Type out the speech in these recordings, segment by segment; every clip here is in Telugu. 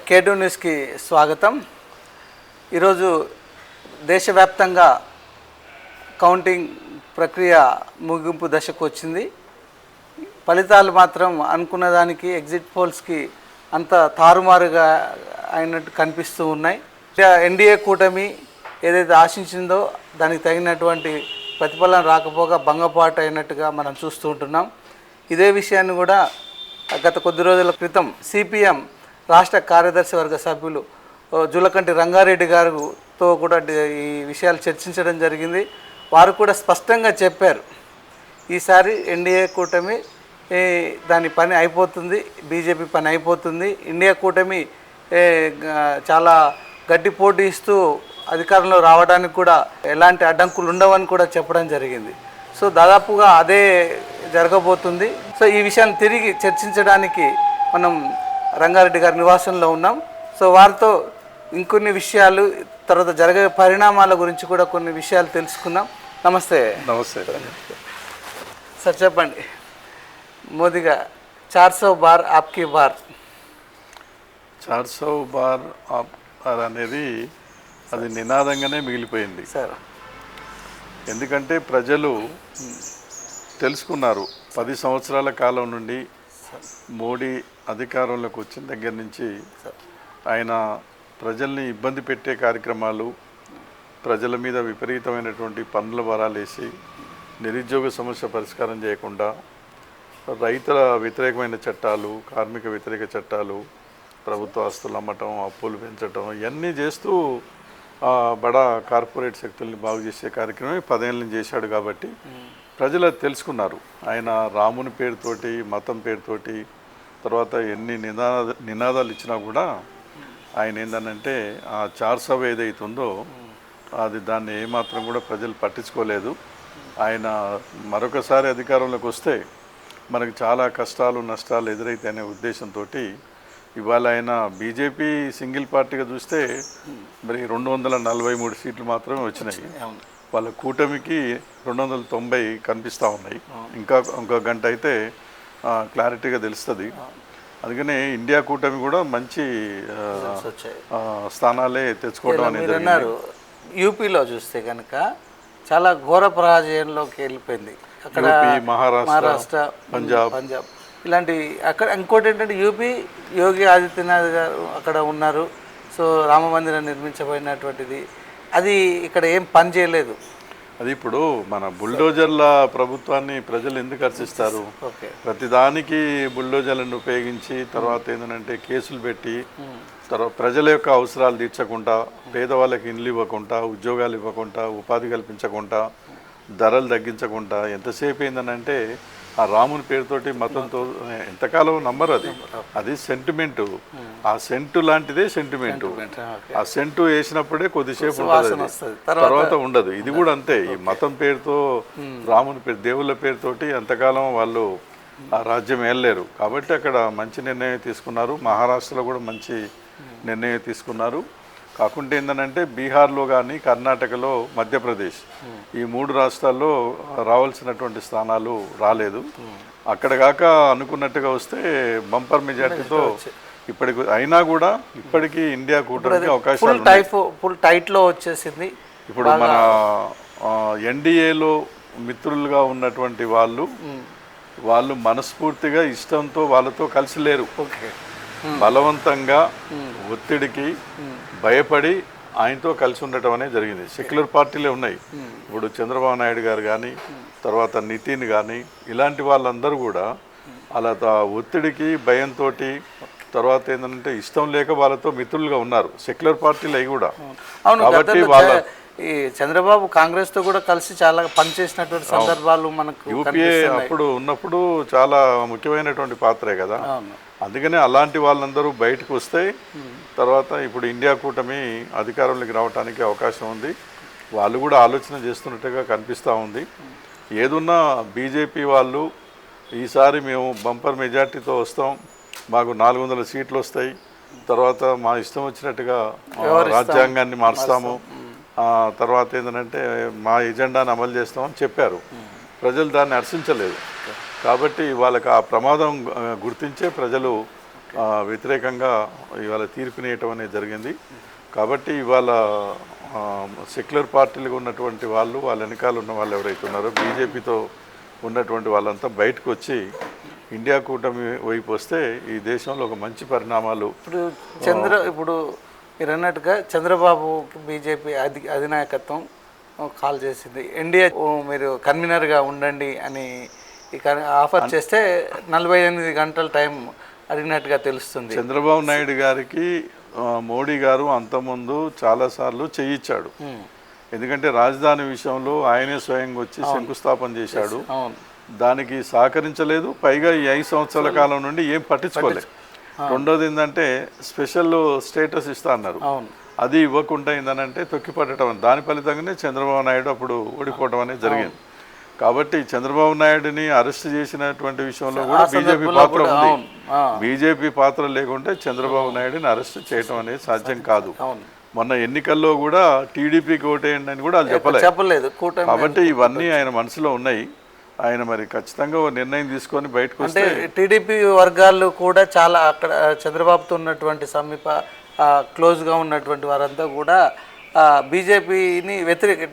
కేటూ న్యూస్కి స్వాగతం. ఈరోజు దేశవ్యాప్తంగా కౌంటింగ్ ప్రక్రియ ముగింపు దశకు వచ్చింది. ఫలితాలు మాత్రం అనుకున్న దానికి ఎగ్జిట్ పోల్స్కి అంత తారుమారుగా అయినట్టు కనిపిస్తూ ఉన్నాయి. ఎన్డీఏ కూటమి ఏదైతే ఆశించిందో దానికి తగినటువంటి ప్రతిఫలం రాకపోగా భంగపాటు అయినట్టుగా మనం చూస్తూ ఉంటున్నాం. ఇదే విషయాన్ని కూడా గత కొద్ది రోజుల క్రితం సిపిఎం రాష్ట్ర కార్యదర్శి వర్గ సభ్యులు జులకంటి రంగారెడ్డి గారితో కూడా ఈ విషయాలు చర్చించడం జరిగింది. వారు కూడా స్పష్టంగా చెప్పారు, ఈసారి ఎన్డీఏ కూటమి దాని పని అయిపోతుంది, బీజేపీ పని అయిపోతుంది. ఇండియా కూటమి చాలా గట్టి పోటీ ఇస్తూ అధికారంలో రావడానికి కూడా ఎలాంటి అడ్డంకులు ఉండవని కూడా చెప్పడం జరిగింది. సో దాదాపుగా అదే జరగబోతుంది. సో ఈ విషయాన్ని తిరిగి చర్చించడానికి మనం రంగారెడ్డి గారి నివాసంలో ఉన్నాం. సో వారితో ఇంకొన్ని విషయాలు, తర్వాత జరిగే పరిణామాల గురించి కూడా కొన్ని విషయాలు తెలుసుకుందాం. నమస్తే. నమస్తే సార్, చెప్పండి. మోదీగా 400 బార్ ఆప్కి బార్. 400 బార్ అనేది అది నినాదంగానే మిగిలిపోయింది సార్. ఎందుకంటే ప్రజలు తెలుసుకున్నారు 10 సంవత్సరాల కాలం నుండి మోడీ అధికారంలోకి వచ్చిన దగ్గర నుంచి ఆయన ప్రజల్ని ఇబ్బంది పెట్టే కార్యక్రమాలు, ప్రజల మీద విపరీతమైనటువంటి పన్నుల భారాలు వేసి నిరుద్యోగ సమస్య పరిష్కారం చేయకుండా రైతుల వ్యతిరేకమైన చట్టాలు, కార్మిక వ్యతిరేక చట్టాలు, ప్రభుత్వ ఆస్తులు అమ్మటం, అప్పులు పెంచడం, ఇవన్నీ చేస్తూ బడా కార్పొరేట్ శక్తుల్ని బాగు చేసే కార్యక్రమం 10 ఏళ్ళని చేశాడు. కాబట్టి ప్రజలు తెలుసుకున్నారు. ఆయన రాముని పేరుతోటి, మతం పేరుతోటి, తర్వాత ఎన్ని నినాదాలు ఇచ్చినా కూడా ఆయన ఏంటంటే ఆ 400 ఏదైతుందో అది దాన్ని ఏమాత్రం కూడా ప్రజలు పట్టించుకోలేదు. ఆయన మరొకసారి అధికారంలోకి వస్తే మనకు చాలా కష్టాలు నష్టాలు ఎదురైతే అనే ఉద్దేశంతో ఇవాళ ఆయన బీజేపీ సింగిల్ పార్టీగా చూస్తే మరి 243 సీట్లు మాత్రమే వచ్చినాయి. వాళ్ళ కూటమికి 290 కనిపిస్తూ ఉన్నాయి. ఇంకో గంట అయితే క్లారిటీగా తెలుస్తుంది. అందుకనే ఇండియా కూటమి కూడా మంచి స్థానాలే తెచ్చుకోవడం అనేది అన్నారు. యూపీలో చూస్తే కనుక చాలా ఘోర పరాజయంలోకి వెళ్ళిపోయింది. అక్కడ మహారాష్ట్ర, పంజాబ్ ఇలాంటి. అక్కడ ఇంకోటి ఏంటంటే యూపీ యోగి ఆదిత్యనాథ్ గారు అక్కడ ఉన్నారు. సో రామ మందిరం నిర్మించబడినటువంటిది అది ఇక్కడ ఏం పని చేయలేదు. అది ఇప్పుడు మన బుల్డోజర్ల ప్రభుత్వాన్ని ప్రజలు ఎందుకు హర్షిస్తారు? ప్రతిదానికి బుల్డోజర్లను ఉపయోగించి తర్వాత ఏంటంటే కేసులు పెట్టి తర్వాత ప్రజల యొక్క అవసరాలు తీర్చకుండా, పేదవాళ్ళకి ఇండ్లు ఇవ్వకుండా, ఉద్యోగాలు ఇవ్వకుండా, ఉపాధి కల్పించకుండా, ధరలు తగ్గించకుండా ఎంతసేపు ఏంటంటే ఆ రాముని పేరుతోటి మతంతో ఎంతకాలం నమ్మరు. అది సెంటిమెంటు. ఆ సెంటు లాంటిదే సెంటిమెంటు. ఆ సెంటు వేసినప్పుడే కొద్దిసేపు ఉంటుంది, తర్వాత ఉండదు. ఇది కూడా అంతే. ఈ మతం పేరుతో, రాముని పేరు, దేవుళ్ళ పేరుతోటి ఎంతకాలం వాళ్ళు ఆ రాజ్యం వెళ్ళలేరు. కాబట్టి అక్కడ మంచి నిర్ణయం తీసుకున్నారు. మహారాష్ట్రలో కూడా మంచి నిర్ణయం తీసుకున్నారు. కాకుండా ఏంటంటే బీహార్లో కానీ, కర్ణాటకలో, మధ్యప్రదేశ్ ఈ 3 రాష్ట్రాల్లో రావాల్సినటువంటి స్థానాలు రాలేదు. అక్కడ కాక అనుకున్నట్టుగా వస్తే బంపర్ మెజార్టీతో ఇప్పటికి అయినా కూడా ఇప్పటికీ ఇండియా కూటమికి అవకాశాలు ఫుల్ టైట్లో వచ్చేసింది. ఇప్పుడు మన ఎన్డీఏలో మిత్రులుగా ఉన్నటువంటి వాళ్ళు మనస్ఫూర్తిగా ఇష్టంతో వాళ్ళతో కలిసి లేరు. బలవంతంగా ఒత్తిడికి భయపడి ఆయనతో కలిసి ఉండటం అనేది జరిగింది. సెక్యులర్ పార్టీలే ఉన్నాయి. ఇప్పుడు చంద్రబాబు నాయుడు గారు కానీ, తర్వాత నితిన్ కానీ, ఇలాంటి వాళ్ళందరూ కూడా అలా ఒత్తిడికి భయంతో, తర్వాత ఏంటంటే ఇష్టం లేక వాళ్ళతో మిత్రులుగా ఉన్నారు. సెక్యులర్ పార్టీలు అవి కూడా. కాబట్టి వాళ్ళ ఈ చంద్రబాబు కాంగ్రెస్తో కూడా కలిసి చాలా పనిచేసినటువంటి సందర్భాలు మనకు యూపీఏ అప్పుడు ఉన్నప్పుడు చాలా ముఖ్యమైనటువంటి పాత్రే కదా. అందుకనే అలాంటి వాళ్ళందరూ బయటకు వస్తే తర్వాత ఇప్పుడు ఇండియా కూటమి అధికారంలోకి రావడానికి అవకాశం ఉంది. వాళ్ళు కూడా ఆలోచన చేస్తున్నట్టుగా కనిపిస్తూ ఉంది. ఏదున్నా బీజేపీ వాళ్ళు ఈసారి మేము బంపర్ మెజార్టీతో వస్తాం, మాకు 400 సీట్లు వస్తాయి, తర్వాత మా ఇష్టం వచ్చినట్టుగా రాజ్యాంగాన్ని మారుస్తాము, తర్వాత ఏంటంటే మా ఎజెండాను అమలు చేస్తామని చెప్పారు. ప్రజలు దాన్ని హర్షించలేదు. కాబట్టి వాళ్ళకి ఆ ప్రమాదం గుర్తించే ప్రజలు వ్యతిరేకంగా ఇవాళ తీర్పునేయటం అనేది జరిగింది. కాబట్టి ఇవాళ సెక్యులర్ పార్టీలుగా ఉన్నటువంటి వాళ్ళు, వాళ్ళ వెనకాల ఉన్న వాళ్ళు ఎవరైతే ఉన్నారో బీజేపీతో ఉన్నటువంటి వాళ్ళంతా బయటకు వచ్చి ఇండియా కూటమి వైపు వస్తే ఈ దేశంలో ఒక మంచి పరిణామాలు. ఇప్పుడు మీరు అన్నట్టుగా చంద్రబాబు బీజేపీ అధినాయకత్వం కాల్ చేసింది, ఎన్డీఏ మీరు కన్వీనర్గా ఉండండి అని ఆఫర్ చేస్తే 48 గంటల టైం అడిగినట్టుగా తెలుస్తుంది. చంద్రబాబు నాయుడు గారికి మోడీ గారు అంతకుముందు చాలాసార్లు చేయించాడు. ఎందుకంటే రాజధాని విషయంలో ఆయనే స్వయంగా వచ్చి శంకుస్థాపన చేశాడు. దానికి సహకరించలేదు. పైగా ఈ 5 సంవత్సరాల కాలం నుండి ఏం పట్టించుకోలేదు. రెండోది ఏంటంటే స్పెషల్ స్టేటస్ ఇస్తా అన్నారు, అది ఇవ్వకుండా ఏంటంటే తొక్కిపట్టడం. దాని ఫలితంగానే చంద్రబాబు నాయుడు అప్పుడు ఓడిపోవడం అనేది జరిగింది. కాబట్టి చంద్రబాబు నాయుడిని అరెస్ట్ చేసినటువంటి విషయంలో కూడా బీజేపీ పాత్ర ఉంది. బీజేపీ పాత్ర లేకుంటే చంద్రబాబు నాయుడిని అరెస్ట్ చేయడం అనేది సాధ్యం కాదు. మొన్న ఎన్నికల్లో కూడా టీడీపీకి ఓటేయండి అని కూడా అది చెప్పలేదు. కాబట్టి ఇవన్నీ ఆయన మనసులో ఉన్నాయి. ఆయన మరి ఖచ్చితంగా నిర్ణయం తీసుకొని బయటకు వస్తే టీడీపీ వర్గాలు కూడా చాలా అక్కడ చంద్రబాబుతో ఉన్నటువంటి సమీప క్లోజ్గా ఉన్నటువంటి వారంతా కూడా బీజేపీని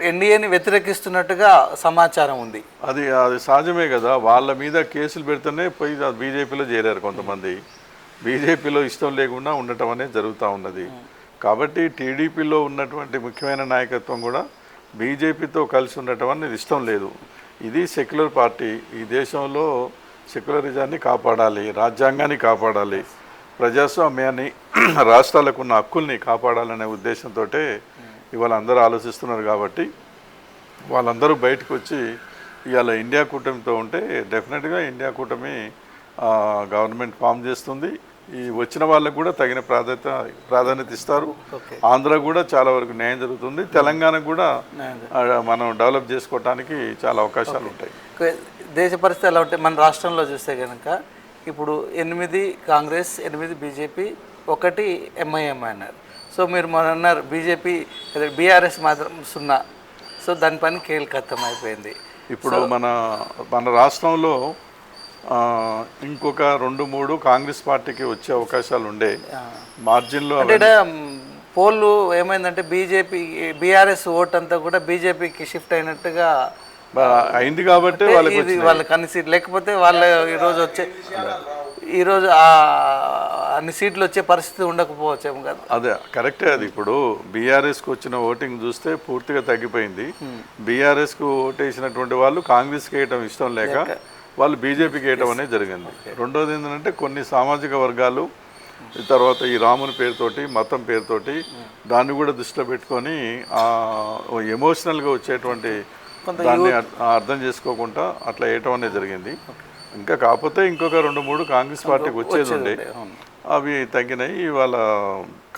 ఎన్డీఏని వ్యతిరేకిస్తున్నట్టుగా సమాచారం ఉంది. అది సహజమే కదా. వాళ్ళ మీద కేసులు పెడితేనే పోయి బీజేపీలో చేరారు కొంతమంది. బీజేపీలో ఇష్టం లేకుండా ఉండటం అనేది జరుగుతూ ఉన్నది. కాబట్టి టీడీపీలో ఉన్నటువంటి ముఖ్యమైన నాయకత్వం కూడా బీజేపీతో కలిసి ఉండటం అనేది ఇష్టం లేదు. ఇది సెక్యులర్ పార్టీ. ఈ దేశంలో సెక్యులరిజాన్ని కాపాడాలి, రాజ్యాంగాన్ని కాపాడాలి, ప్రజాస్వామ్యాన్ని, రాష్ట్రాలకు ఉన్న హక్కుల్ని కాపాడాలనే ఉద్దేశంతో ఇవాళ అందరూ ఆలోచిస్తున్నారు. కాబట్టి వాళ్ళందరూ బయటకు వచ్చి ఇవాళ ఇండియా కూటమితో ఉంటే డెఫినెట్గా ఇండియా కూటమి గవర్నమెంట్ ఫామ్ చేస్తుంది. ఈ వచ్చిన వాళ్ళకు కూడా తగిన ప్రాధాన్యత ఇస్తారు. ఆంధ్ర కూడా చాలా వరకు న్యాయం జరుగుతుంది. తెలంగాణకు కూడా మనం డెవలప్ చేసుకోవడానికి చాలా అవకాశాలు ఉంటాయి. దేశ పరిస్థితి ఎలా ఉంటాయి మన రాష్ట్రంలో చూస్తే కనుక ఇప్పుడు 8 కాంగ్రెస్, 8 బీజేపీ, 1 ఎంఐఎం అన్నారు. సో మీరు మన అన్నారు బీజేపీ బీఆర్ఎస్ మాత్రం 0. సో దాని పని కీలకత్వం అయిపోయింది. ఇప్పుడు మన రాష్ట్రంలో ఇంకొక 2-3 కాంగ్రెస్ పార్టీకి వచ్చే అవకాశాలు ఉండే మార్జిన్లో. అంటే పోల్లు ఏమైందంటే బీఆర్ఎస్ ఓట్ అంతా కూడా బీజేపీకి షిఫ్ట్ అయినట్టుగా అయింది. కాబట్టి వాళ్ళకి అన్ని సీట్లు లేకపోతే వాళ్ళు ఈరోజు అన్ని సీట్లు వచ్చే పరిస్థితి ఉండకపోవచ్చేమో కదా. అదే కరెక్టే. అది ఇప్పుడు బీఆర్ఎస్కి వచ్చిన ఓటింగ్ చూస్తే పూర్తిగా తగ్గిపోయింది. బీఆర్ఎస్కు ఓటేసినటువంటి వాళ్ళు కాంగ్రెస్కి వేయటం ఇష్టం లేక వాళ్ళు బీజేపీకి వేయటం అనేది జరిగింది. రెండోది ఏంటంటే కొన్ని సామాజిక వర్గాలు తర్వాత ఈ రాముని పేరుతోటి, మతం పేరుతోటి దాన్ని కూడా దృష్టిలో పెట్టుకొని ఎమోషనల్గా వచ్చేటువంటి దాన్ని అర్థం చేసుకోకుండా అట్లా వేయటం అనేది జరిగింది. ఇంకా కాకపోతే ఇంకొక 2-3 కాంగ్రెస్ పార్టీకి వచ్చేది ఉండే, అవి తగ్గినాయి. ఇవాళ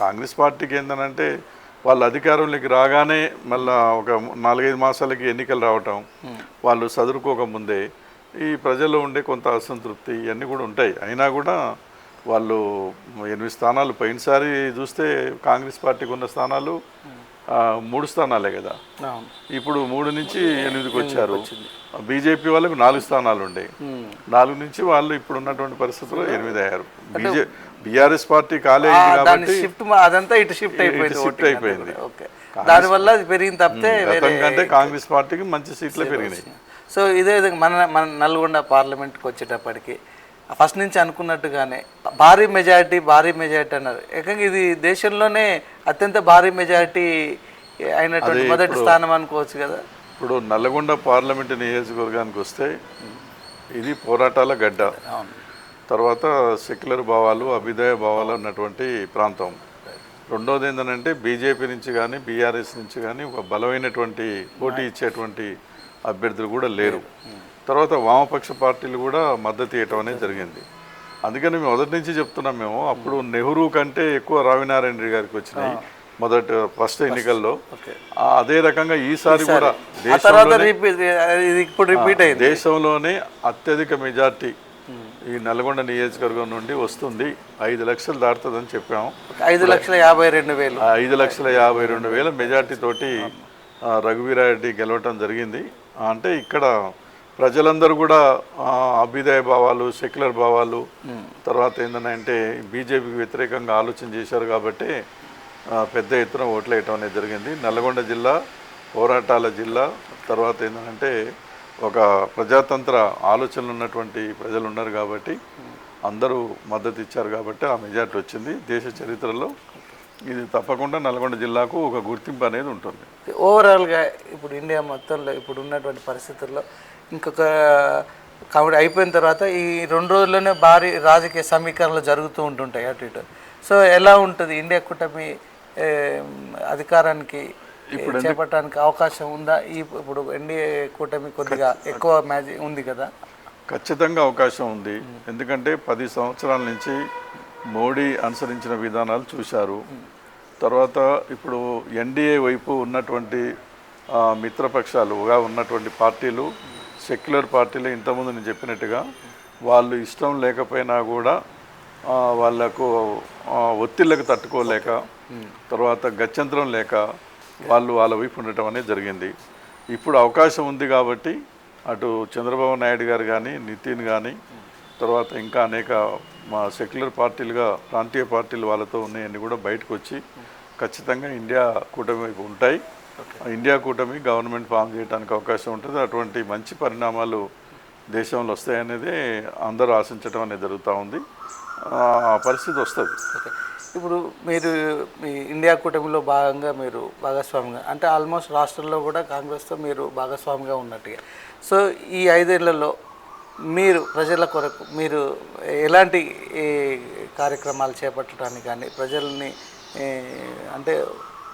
కాంగ్రెస్ పార్టీకి ఏంటంటే వాళ్ళు అధికారంలోకి రాగానే మళ్ళీ ఒక 4-5 మాసాలకి ఎన్నికలు రావటం, వాళ్ళు చదువుకోకముందే ఈ ప్రజల్లో ఉండే కొంత అసంతృప్తి ఇవన్నీ కూడా ఉంటాయి. అయినా కూడా వాళ్ళు 8 స్థానాలు, పోయినసారి చూస్తే కాంగ్రెస్ పార్టీకి ఉన్న స్థానాలు 3 స్థానాలే కదా. ఇప్పుడు 3 నుంచి 8కి వచ్చారు. బీజేపీ వాళ్ళకు 4 స్థానాలు ఉండే, 4 నుంచి వాళ్ళు ఇప్పుడు ఉన్నటువంటి పరిస్థితుల్లో 8 అయ్యారు. బీఆర్ఎస్ పార్టీ కాలేదు కాబట్టి అదంతా ఇటు షిఫ్ట్ అయిపోయింది. దానివల్ల పెరిగింది తప్పితే కంటే కాంగ్రెస్ పార్టీకి మంచి సీట్లే పెరిగినాయి. సో ఇదే విధంగా మన నల్గొండ పార్లమెంట్కి వచ్చేటప్పటికి ఫస్ట్ నుంచి అనుకున్నట్టుగానే భారీ మెజారిటీ అన్నారు. ఏకంగా ఇది దేశంలోనే అత్యంత భారీ మెజారిటీ అయినటువంటి మొదటి స్థానం అనుకోవచ్చు కదా. ఇప్పుడు నల్గొండ పార్లమెంటు నియోజకవర్గానికి వస్తే ఇది పోరాటాల గడ్డ, తర్వాత సెక్యులర్ భావాలు, అభ్యుదయ భావాలు ఉన్నటువంటి ప్రాంతం. రెండోది ఏంటంటే బీజేపీ నుంచి కానీ బీఆర్ఎస్ నుంచి కానీ ఒక బలమైనటువంటి పోటీ ఇచ్చేటువంటి అభ్యర్థులు కూడా లేరు. తర్వాత వామపక్ష పార్టీలు కూడా మద్దతు ఇవ్వటం అనేది జరిగింది. అందుకని మేము మొదటి నుంచి చెప్తున్నాం. మేము అప్పుడు నెహ్రూ కంటే ఎక్కువ రావినారాయణ రెడ్డి గారికి వచ్చినాయి ఫస్ట్ ఎన్నికల్లో. అదే రకంగా ఈసారి కూడా దేశంలోనే అత్యధిక మెజార్టీ ఈ నల్గొండ నియోజకవర్గం నుండి వస్తుంది. 5 లక్షలు దాటుతుందని చెప్పాము. 5,52,000 5,52,000 మెజార్టీ తోటి రఘువీరారెడ్డి గెలవటం జరిగింది. అంటే ఇక్కడ ప్రజలందరూ కూడా అభ్యుదయ భావాలు, సెక్యులర్ భావాలు, తర్వాత ఏంటంటే బీజేపీకి వ్యతిరేకంగా ఆలోచన చేశారు కాబట్టి పెద్ద ఎత్తున ఓట్లు వేయటం అనేది జరిగింది. నల్గొండ జిల్లా పోరాటాల జిల్లా, తర్వాత ఏంటంటే ఒక ప్రజాతంత్ర ఆలోచనలు ఉన్నటువంటి ప్రజలు ఉన్నారు కాబట్టి అందరూ మద్దతు ఇచ్చారు కాబట్టి ఆ మెజార్టీ వచ్చింది. దేశ చరిత్రలో ఇది తప్పకుండా నల్గొండ జిల్లాకు ఒక గుర్తింపు అనేది ఉంటుంది. ఓవరాల్గా ఇప్పుడు ఇండియా మొత్తంలో ఇప్పుడు ఉన్నటువంటి పరిస్థితుల్లో ఇంకొక కాబట్టి అయిపోయిన తర్వాత ఈ 2 రోజుల్లోనే భారీ రాజకీయ సమీకరణలు జరుగుతూ ఉంటుంటాయి అటు ఇటు. సో ఎలా ఉంటుంది ఇండియా కూటమి అధికారానికి ఇప్పుడు చేపట్టడానికి అవకాశం ఉందా? ఇప్పుడు ఎన్డీఏ కూటమి కొద్దిగా ఎక్కువ మ్యాజిక్ ఉంది కదా. ఖచ్చితంగా అవకాశం ఉంది. ఎందుకంటే 10 సంవత్సరాల నుంచి మోడీ అనుసరించిన విధానాలు చూశారు. తర్వాత ఇప్పుడు ఎన్డీఏ వైపు ఉన్నటువంటి మిత్రపక్షాలుగా ఉన్నటువంటి పార్టీలు, సెక్యులర్ పార్టీలు ఇంతకుముందు నేను చెప్పినట్టుగా వాళ్ళు ఇష్టం లేకపోయినా కూడా వాళ్ళకు ఒత్తిళ్ళకు తట్టుకోలేక, తర్వాత గత్యంతరం లేక వాళ్ళు వాళ్ళ వైపు ఉండటం అనేది జరిగింది. ఇప్పుడు అవకాశం ఉంది కాబట్టి అటు చంద్రబాబు నాయుడు గారు కానీ, నితిన్ కానీ, తర్వాత ఇంకా అనేక మా సెక్యులర్ పార్టీలుగా ప్రాంతీయ పార్టీలు వాళ్ళతో ఉన్నాయన్నీ కూడా బయటకు వచ్చి ఖచ్చితంగా ఇండియా కూటమి వైపు ఉంటాయి. ఇండియా కూటమి గవర్నమెంట్ ఫామ్ చేయడానికి అవకాశం ఉంటుంది. అటువంటి మంచి పరిణామాలు దేశంలో వస్తాయనేది అందరూ ఆశించడం అనేది జరుగుతూ ఉంది. ఆ పరిస్థితి వస్తుంది. ఇప్పుడు మీరు మీ ఇండియా కూటమిలో భాగంగా మీరు భాగస్వామిగా అంటే ఆల్మోస్ట్ రాష్ట్రంలో కూడా కాంగ్రెస్తో మీరు భాగస్వామిగా ఉన్నట్టుగా. సో ఈ 5 ఏళ్లలో మీరు ప్రజల కొరకు మీరు ఎలాంటి కార్యక్రమాలు చేపట్టడానికి కానీ ప్రజల్ని అంటే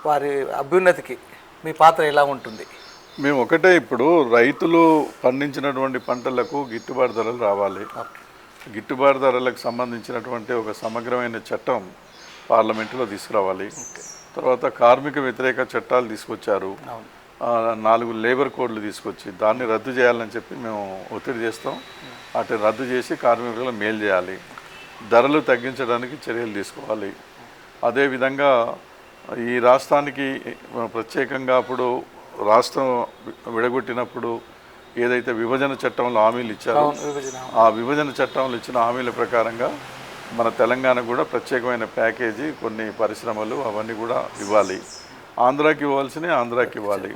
వారి అభ్యున్నతికి మీ పాత్ర ఎలా ఉంటుంది? మేము ఒకటే, ఇప్పుడు రైతులు పండించినటువంటి పంటలకు గిట్టుబాటు ధరలు రావాలి. గిట్టుబాటు ధరలకు సంబంధించినటువంటి ఒక సమగ్రమైన చట్టం పార్లమెంటులో తీసుకురావాలి. తర్వాత కార్మిక వ్యతిరేక చట్టాలు తీసుకొచ్చారు. 4 లేబర్ కోడ్లు తీసుకొచ్చి దాన్ని రద్దు చేయాలని చెప్పి మేము ఒత్తిడి చేస్తాం. అటు రద్దు చేసి కార్మికులకు మేలు చేయాలి. ధరలు తగ్గించడానికి చర్యలు తీసుకోవాలి. అదేవిధంగా ఈ రాష్ట్రానికి ప్రత్యేకంగా అప్పుడు రాష్ట్రం విడగొట్టినప్పుడు ఏదైతే విభజన చట్టంలో హామీలు ఇచ్చారో ఆ విభజన చట్టంలో ఇచ్చిన హామీల ప్రకారంగా మన తెలంగాణకు కూడా ప్రత్యేకమైన ప్యాకేజీ, కొన్ని పరిశ్రమలు అవన్నీ కూడా ఇవ్వాలి. ఆంధ్రాకి ఇవ్వాల్సినవి ఆంధ్రాకి ఇవ్వాలి.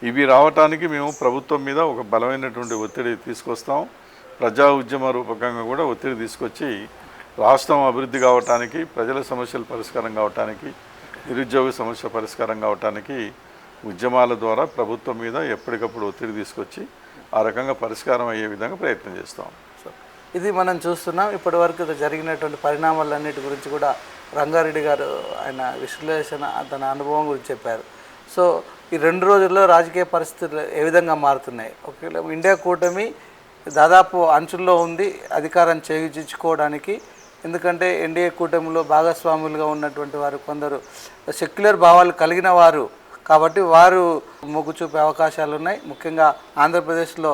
ఇవి రావటానికి మేము ప్రభుత్వం మీద ఒక బలమైనటువంటి ఒత్తిడి తీసుకొస్తాం. ప్రజా ఉద్యమ రూపకంగా కూడా ఒత్తిడి తీసుకొచ్చి రాష్ట్రం అభివృద్ధి కావటానికి, ప్రజల సమస్యల పరిష్కారం కావటానికి, నిరుద్యోగ సమస్య పరిష్కారం కావటానికి ఉద్యమాల ద్వారా ప్రభుత్వం మీద ఎప్పటికప్పుడు ఒత్తిడి తీసుకొచ్చి ఆ రకంగా పరిష్కారం అయ్యే విధంగా ప్రయత్నం చేస్తాం. ఇది మనం చూస్తున్నాం. ఇప్పటి వరకు జరిగినటువంటి పరిణామాలన్నిటి గురించి కూడా రంగారెడ్డి గారు ఆయన విశ్లేషణ, తన అనుభవం గురించి చెప్పారు. సో ఈ 2 రోజుల్లో రాజకీయ పరిస్థితులు ఏ విధంగా మారుతున్నాయి? ఒకవేళ ఇండియా కూటమి దాదాపు అంచుల్లో ఉంది అధికారం చేజించుకోవడానికి. ఎందుకంటే ఎన్డీఏ కూటమిలో భాగస్వాములుగా ఉన్నటువంటి వారు కొందరు సెక్యులర్ భావాలు కలిగిన వారు కాబట్టి వారు మొగ్గు చూపే అవకాశాలు ఉన్నాయి. ముఖ్యంగా ఆంధ్రప్రదేశ్లో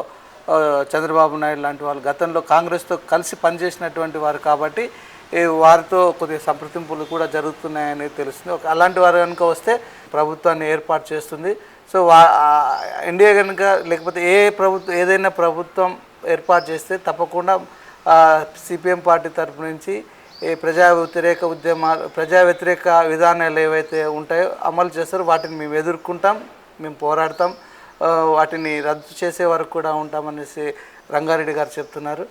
చంద్రబాబు నాయుడు లాంటి వాళ్ళు గతంలో కాంగ్రెస్తో కలిసి పనిచేసినటువంటి వారు కాబట్టి వారితో కొద్దిగా సంప్రదింపులు కూడా జరుగుతున్నాయని తెలుస్తుంది. అలాంటి వారు కనుక వస్తే ప్రభుత్వాన్ని ఏర్పాటు చేస్తుంది. సో ఎన్డీఏ కనుక లేకపోతే ఏదైనా ప్రభుత్వం ఏర్పాటు చేస్తే తప్పకుండా సిపిఎం పార్టీ తరపు నుంచి ప్రజా వ్యతిరేక విధానాలు ఏవైతే ఉంటాయో అమలు చేస్తారో వాటిని మేము ఎదుర్కొంటాం, మేము పోరాడతాం, వాటిని రద్దు చేసే వరకు కూడా ఉంటామనేసి రంగారెడ్డి గారు చెప్తున్నారు.